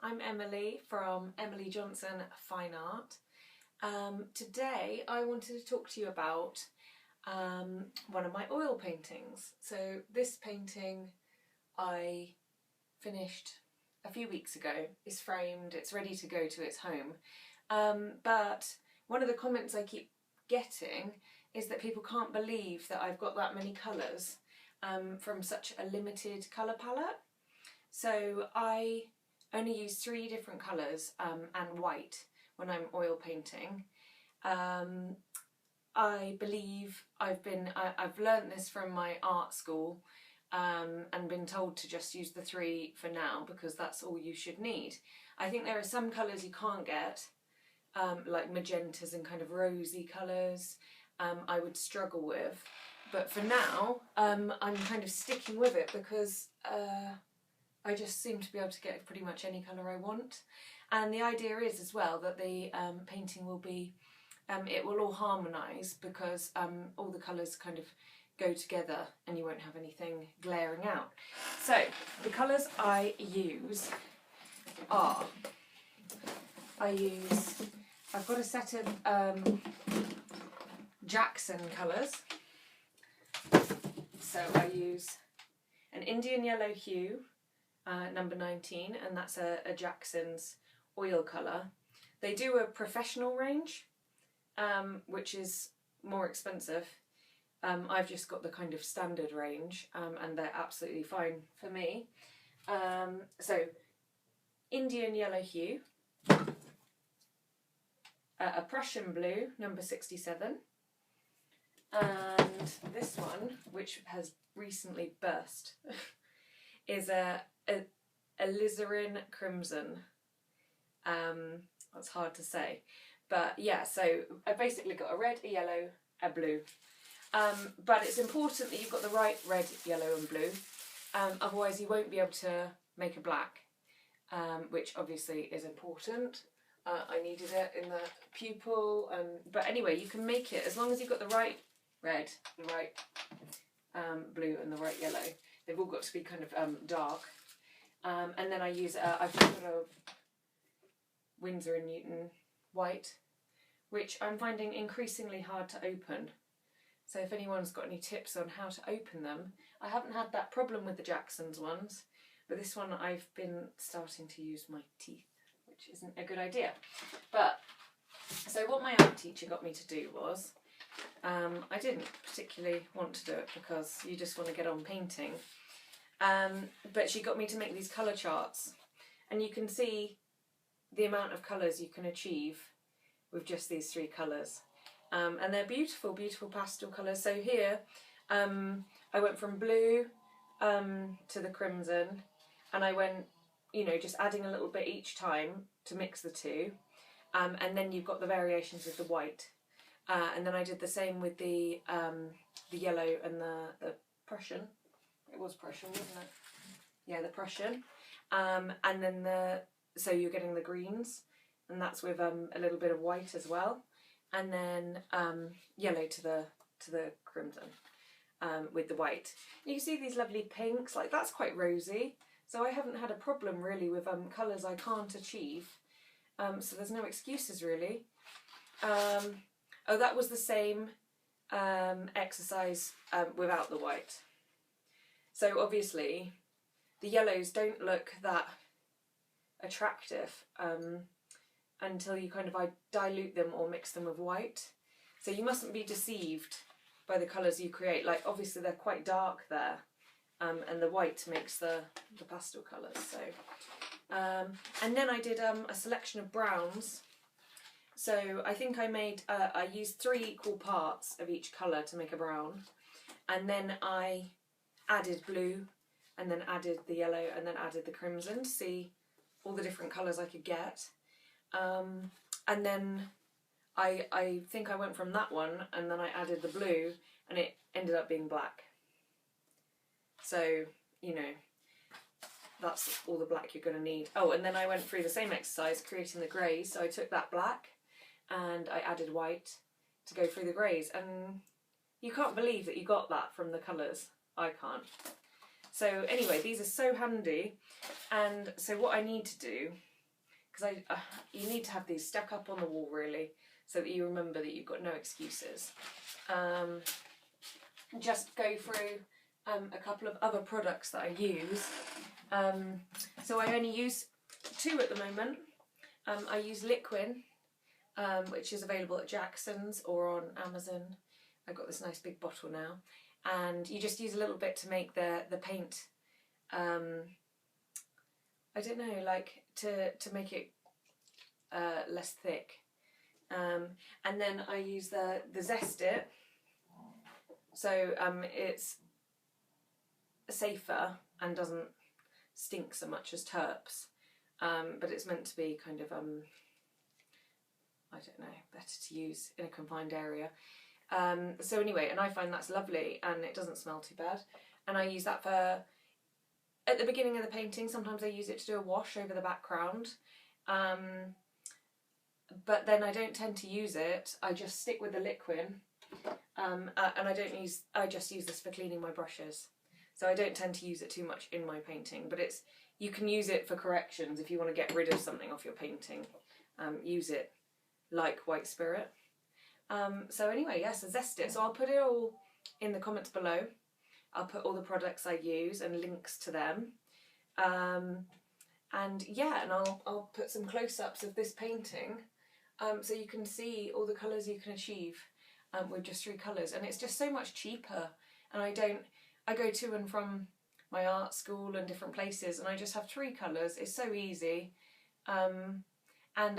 I'm Emily from Emily Johnson Fine Art. Today I wanted to talk to you about one of my oil paintings. So this painting I finished a few weeks ago. It's framed, it's ready to go to its home. But one of the comments I keep getting is that people can't believe that I've got that many colours from such a limited colour palette. So I only use 3 different colours and white when I'm oil painting. I believe I've learnt this from my art school and been told to just use the 3 for now because that's all you should need. I think there are some colours you can't get, like magentas and kind of rosy colours, I would struggle with. But for now, I'm kind of sticking with it because I just seem to be able to get pretty much any colour I want. And the idea is as well that the painting will be, it will all harmonise because all the colours kind of go together and you won't have anything glaring out. So the colours I use are, I've got a set of Jackson colours. So I use an Indian yellow hue, number 19, and that's a Jackson's oil colour. They do a professional range, which is more expensive. I've just got the kind of standard range, and they're absolutely fine for me. So, Indian yellow hue, a Prussian blue, number 67, and this one, which has recently burst, is a Alizarin crimson. That's hard to say, but yeah, so I've basically got a red, a yellow, a blue. But it's important that you've got the right red, yellow and blue, otherwise you won't be able to make a black, which obviously is important. I needed it in the pupil, but anyway, you can make it as long as you've got the right red, the right blue and the right yellow. They've all got to be kind of dark. And then I use, I've got a Winsor and Newton white, which I'm finding increasingly hard to open. So if anyone's got any tips on how to open them, I haven't had that problem with the Jackson's ones, but this one I've been starting to use my teeth, which isn't a good idea. But, so what my art teacher got me to do was, I didn't particularly want to do it because you just want to get on painting. But she got me to make these colour charts, and you can see the amount of colours you can achieve with just these 3 colours. And they're beautiful, beautiful pastel colours. So here I went from blue to the crimson, and I went, you know, just adding a little bit each time to mix the 2. And then you've got the variations with the white. And then I did the same with the yellow and the Prussian. It was Prussian, wasn't it? Yeah, the Prussian. And then so you're getting the greens, and that's with a little bit of white as well. And then yellow to the crimson with the white. You can see these lovely pinks, like that's quite rosy. So I haven't had a problem really with colours I can't achieve. So there's no excuses really. Oh, that was the same exercise without the white. So obviously the yellows don't look that attractive until you kind of dilute them or mix them with white. So you mustn't be deceived by the colours you create. Like obviously they're quite dark there, and the white makes the pastel colours. So, and then I did a selection of browns. So I think I used 3 equal parts of each colour to make a brown, and then I added blue, and then added the yellow, and then added the crimson to see all the different colours I could get. And then I think I went from that one, and then I added the blue, and it ended up being black. So, you know, that's all the black you're going to need. Oh, and then I went through the same exercise creating the greys. So I took that black and I added white to go through the greys, and you can't believe that you got that from the colours. I can't. So anyway, these are so handy, and so what I need to do because you need to have these stuck up on the wall really, so that you remember that you've got no excuses. Just go through a couple of other products that I use. So I only use 2 at the moment. I use Liquin, which is available at Jackson's or on Amazon. I've got this nice big bottle now, and you just use a little bit to make the paint. I don't know, like to make it less thick. And then I use the Zest it, so it's safer and doesn't stink so much as terps, but it's meant to be kind of I don't know, better to use in a confined area. So anyway, and I find that's lovely and it doesn't smell too bad, and I use that for at the beginning of the painting. Sometimes I use it to do a wash over the background, but then I don't tend to use it. I just stick with the Liquin, and I just use this for cleaning my brushes. So I don't tend to use it too much in my painting, but you can use it for corrections if you want to get rid of something off your painting. Use it like white spirit. So anyway, yes, I Zest it. So I'll put it all in the comments below. I'll put all the products I use and links to them. And yeah, and I'll put some close-ups of this painting, so you can see all the colours you can achieve with just 3 colours. And it's just so much cheaper. And I go to and from my art school and different places, and I just have 3 colours. It's so easy. And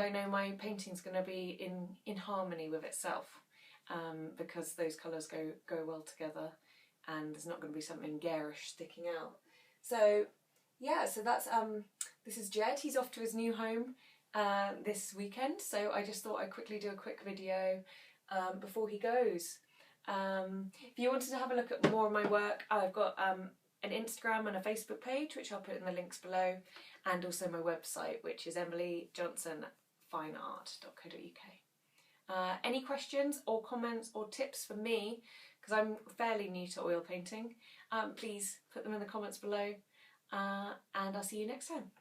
I know my painting's going to be in harmony with itself, because those colours go well together, and there's not going to be something garish sticking out. So yeah, so that's this is Jed. He's off to his new home this weekend, so I just thought I'd quickly do a quick video before he goes. If you wanted to have a look at more of my work, I've got an Instagram and a Facebook page, which I'll put in the links below, and also my website, which is emilyjohnsonfineart.co.uk. Any questions or comments or tips for me, because I'm fairly new to oil painting, please put them in the comments below, and I'll see you next time.